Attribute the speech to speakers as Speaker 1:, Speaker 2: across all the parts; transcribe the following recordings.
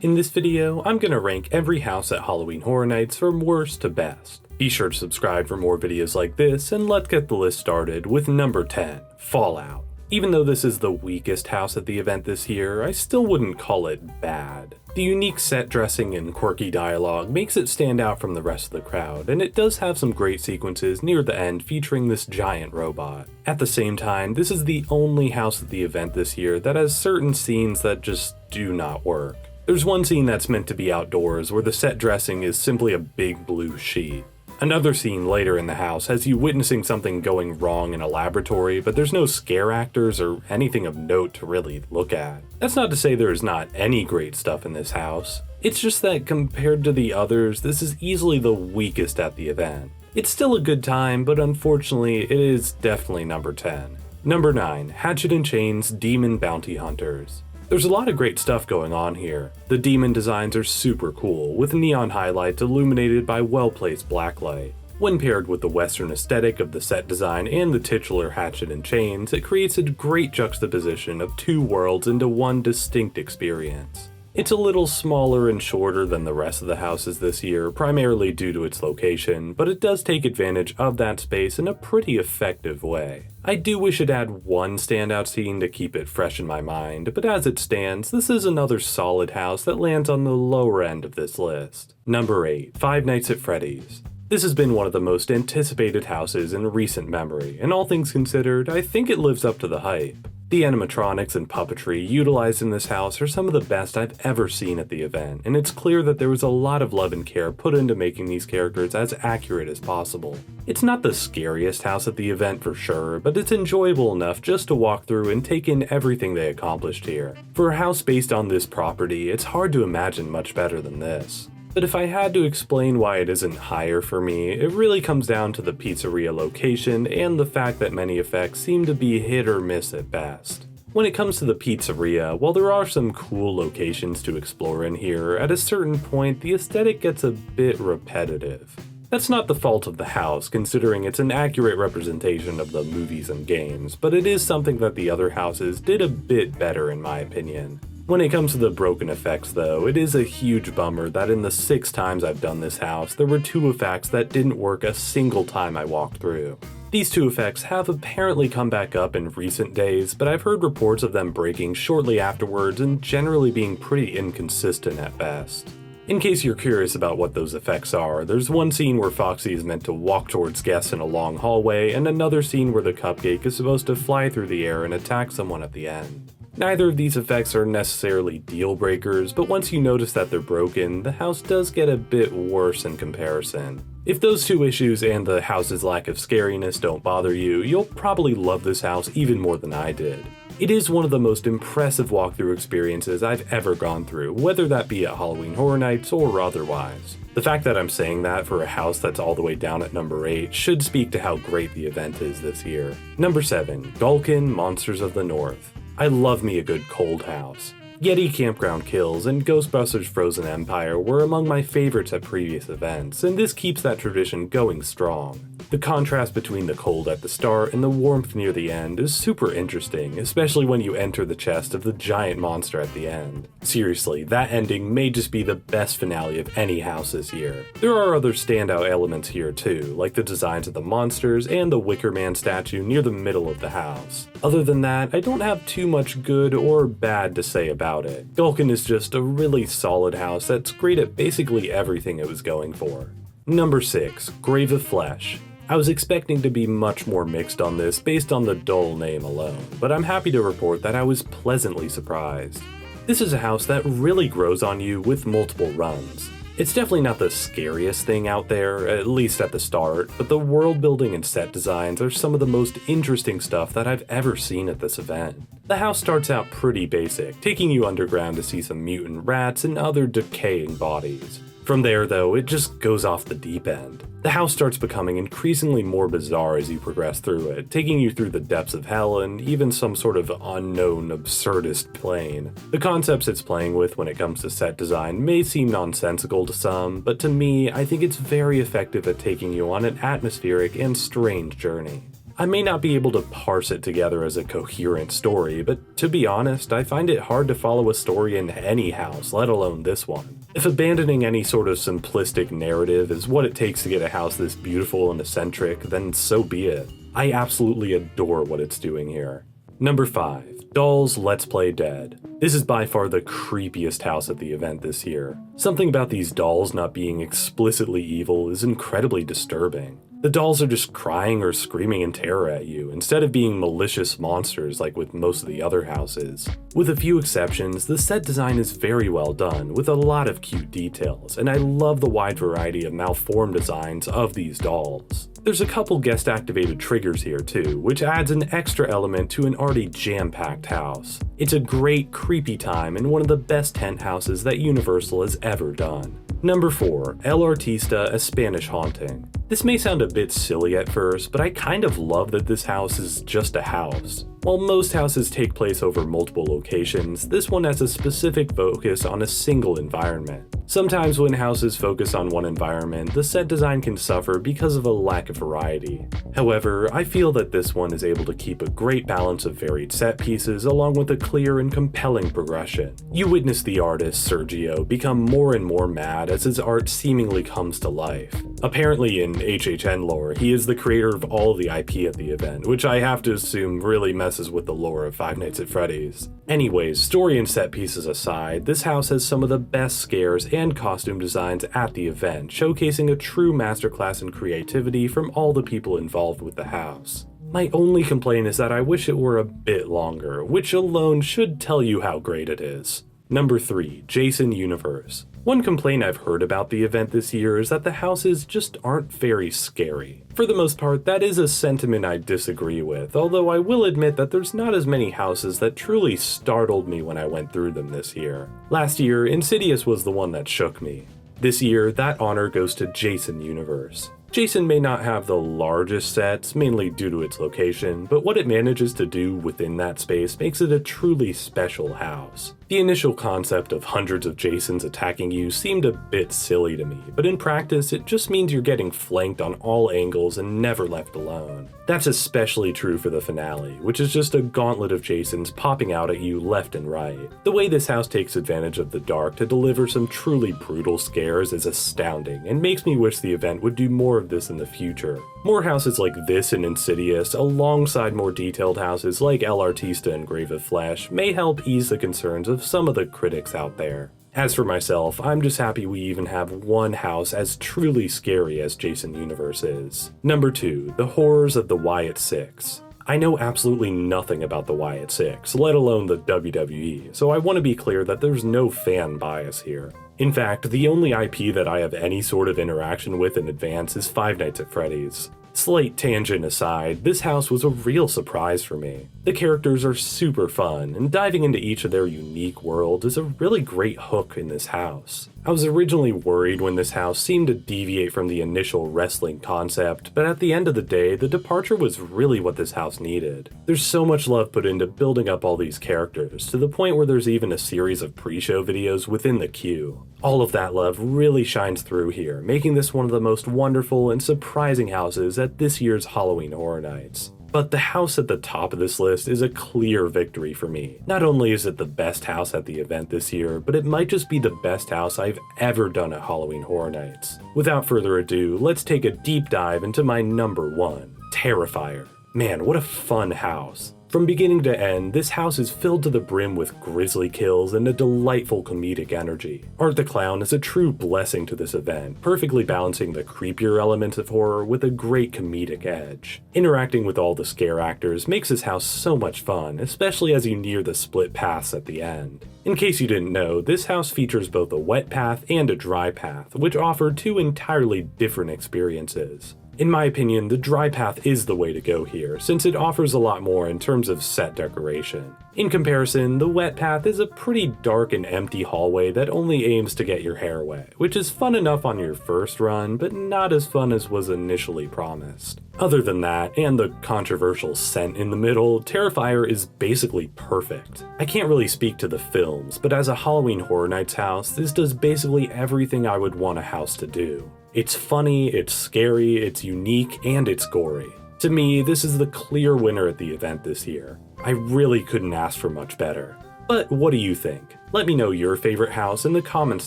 Speaker 1: In this video, I'm gonna rank every house at Halloween Horror Nights from worst to best. Be sure to subscribe for more videos like this, and let's get the list started with number 10, Fallout. Even though this is the weakest house at the event this year, I still wouldn't call it bad. The unique set dressing and quirky dialogue makes it stand out from the rest of the crowd, and it does have some great sequences near the end featuring this giant robot. At the same time, this is the only house at the event this year that has certain scenes that just do not work. There's one scene that's meant to be outdoors where the set dressing is simply a big blue sheet. Another scene later in the house has you witnessing something going wrong in a laboratory, but there's no scare actors or anything of note to really look at. That's not to say there's not any great stuff in this house. It's just that compared to the others, this is easily the weakest at the event. It's still a good time, but unfortunately it is definitely number 10. Number 9, Hatchet and Chain's Demon Bounty Hunters. There's a lot of great stuff going on here. The demon designs are super cool, with neon highlights illuminated by well-placed blacklight. When paired with the western aesthetic of the set design and the titular hatchet and chains, it creates a great juxtaposition of two worlds into one distinct experience. It's a little smaller and shorter than the rest of the houses this year, primarily due to its location, but it does take advantage of that space in a pretty effective way. I do wish it had one standout scene to keep it fresh in my mind, but as it stands, this is another solid house that lands on the lower end of this list. Number 8, Five Nights at Freddys. This has been one of the most anticipated houses in recent memory, and all things considered, I think it lives up to the hype. The animatronics and puppetry utilized in this house are some of the best I've ever seen at the event, and it's clear that there was a lot of love and care put into making these characters as accurate as possible. It's not the scariest house at the event for sure, but it's enjoyable enough just to walk through and take in everything they accomplished here. For a house based on this property, it's hard to imagine much better than this. But if I had to explain why it isn't higher for me, it really comes down to the pizzeria location and the fact that many effects seem to be hit or miss at best. When it comes to the pizzeria, while there are some cool locations to explore in here, at a certain point the aesthetic gets a bit repetitive. That's not the fault of the house, considering it's an accurate representation of the movies and games, but it is something that the other houses did a bit better in my opinion. When it comes to the broken effects though, it is a huge bummer that in the 6 times I've done this house, there were 2 effects that didn't work a single time I walked through. These 2 effects have apparently come back up in recent days, but I've heard reports of them breaking shortly afterwards and generally being pretty inconsistent at best. In case you're curious about what those effects are, there's one scene where Foxy is meant to walk towards guests in a long hallway, and another scene where the cupcake is supposed to fly through the air and attack someone at the end. Neither of these effects are necessarily deal breakers, but once you notice that they're broken, the house does get a bit worse in comparison. If those 2 issues and the house's lack of scariness don't bother you, you'll probably love this house even more than I did. It is one of the most impressive walkthrough experiences I've ever gone through, whether that be at Halloween Horror Nights or otherwise. The fact that I'm saying that for a house that's all the way down at number 8 should speak to how great the event is this year. Number 7, Gulkin Monsters of the North. I love me a good cold house. Yeti Campground Kills and Ghostbusters Frozen Empire were among my favorites at previous events, and this keeps that tradition going strong. The contrast between the cold at the start and the warmth near the end is super interesting, especially when you enter the chest of the giant monster at the end. Seriously, that ending may just be the best finale of any house this year. There are other standout elements here too, like the designs of the monsters and the Wicker Man statue near the middle of the house. Other than that, I don't have too much good or bad to say about it. Gulkin is just a really solid house that's great at basically everything it was going for. Number 6, Grave of Flesh. I was expecting to be much more mixed on this based on the dull name alone, but I'm happy to report that I was pleasantly surprised. This is a house that really grows on you with multiple runs. It's definitely not the scariest thing out there, at least at the start, but the world building and set designs are some of the most interesting stuff that I've ever seen at this event. The house starts out pretty basic, taking you underground to see some mutant rats and other decaying bodies. From there though, it just goes off the deep end. The house starts becoming increasingly more bizarre as you progress through it, taking you through the depths of hell and even some sort of unknown absurdist plane. The concepts it's playing with when it comes to set design may seem nonsensical to some, but to me, I think it's very effective at taking you on an atmospheric and strange journey. I may not be able to parse it together as a coherent story, but to be honest, I find it hard to follow a story in any house, let alone this one. If abandoning any sort of simplistic narrative is what it takes to get a house this beautiful and eccentric, then so be it. I absolutely adore what it's doing here. Number 5. Dolls Let's Play Dead. This is by far the creepiest house at the event this year. Something about these dolls not being explicitly evil is incredibly disturbing. The dolls are just crying or screaming in terror at you, instead of being malicious monsters like with most of the other houses. With a few exceptions, the set design is very well done, with a lot of cute details, and I love the wide variety of malformed designs of these dolls. There's a couple guest-activated triggers here too, which adds an extra element to an already jam-packed house. It's a great, creepy time and one of the best tent houses that Universal has ever done. Number 4. El Artista, A Spanish Haunting. This may sound a bit silly at first, but I kind of love that this house is just a house. While most houses take place over multiple locations, this one has a specific focus on a single environment. Sometimes when houses focus on one environment, the set design can suffer because of a lack of variety. However, I feel that this one is able to keep a great balance of varied set pieces along with a clear and compelling progression. You witness the artist, Sergio, become more and more mad as his art seemingly comes to life. Apparently in HHN lore, he is the creator of all the IP at the event, which I have to assume really messes with the lore of Five Nights at Freddy's. Anyways, story and set pieces aside, this house has some of the best scares and costume designs at the event, showcasing a true masterclass in creativity from all the people involved with the house. My only complaint is that I wish it were a bit longer, which alone should tell you how great it is. Number 3. Jason Universe. One complaint I've heard about the event this year is that the houses just aren't very scary. For the most part, that is a sentiment I disagree with, although I will admit that there's not as many houses that truly startled me when I went through them this year. Last year, Insidious was the one that shook me. This year, that honor goes to Jason Universe. Jason may not have the largest sets, mainly due to its location, but what it manages to do within that space makes it a truly special house. The initial concept of hundreds of Jasons attacking you seemed a bit silly to me, but in practice it just means you're getting flanked on all angles and never left alone. That's especially true for the finale, which is just a gauntlet of Jasons popping out at you left and right. The way this house takes advantage of the dark to deliver some truly brutal scares is astounding, and makes me wish the event would do more of this in the future. More houses like this in Insidious, alongside more detailed houses like El Artista and Grave of Flesh, may help ease the concerns of some of the critics out there. As for myself, I'm just happy we even have one house as truly scary as Jason Universe is. Number 2. The Horrors of the Wyatt Six. I know absolutely nothing about the Wyatt Six, let alone the WWE, so I want to be clear that there's no fan bias here. In fact, the only IP that I have any sort of interaction with in advance is Five Nights at Freddy's. Slight tangent aside, this house was a real surprise for me. The characters are super fun, and diving into each of their unique worlds is a really great hook in this house. I was originally worried when this house seemed to deviate from the initial wrestling concept, but at the end of the day, the departure was really what this house needed. There's so much love put into building up all these characters, to the point where there's even a series of pre-show videos within the queue. All of that love really shines through here, making this one of the most wonderful and surprising houses at this year's Halloween Horror Nights. But the house at the top of this list is a clear victory for me. Not only is it the best house at the event this year, but it might just be the best house I've ever done at Halloween Horror Nights. Without further ado, let's take a deep dive into my number 1, Terrifier. Man, what a fun house. From beginning to end, this house is filled to the brim with grisly kills and a delightful comedic energy. Art the Clown is a true blessing to this event, perfectly balancing the creepier elements of horror with a great comedic edge. Interacting with all the scare actors makes this house so much fun, especially as you near the split paths at the end. In case you didn't know, this house features both a wet path and a dry path, which offer two entirely different experiences. In my opinion, the dry path is the way to go here, since it offers a lot more in terms of set decoration. In comparison, the wet path is a pretty dark and empty hallway that only aims to get your hair wet, which is fun enough on your first run, but not as fun as was initially promised. Other than that, and the controversial scent in the middle, Terrifier is basically perfect. I can't really speak to the films, but as a Halloween Horror Nights house, this does basically everything I would want a house to do. It's funny, it's scary, it's unique, and it's gory. To me, this is the clear winner at the event this year. I really couldn't ask for much better. But what do you think? Let me know your favorite house in the comments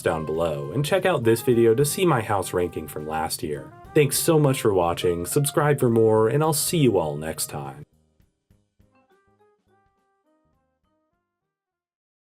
Speaker 1: down below, and check out this video to see my house ranking from last year. Thanks so much for watching, subscribe for more, and I'll see you all next time.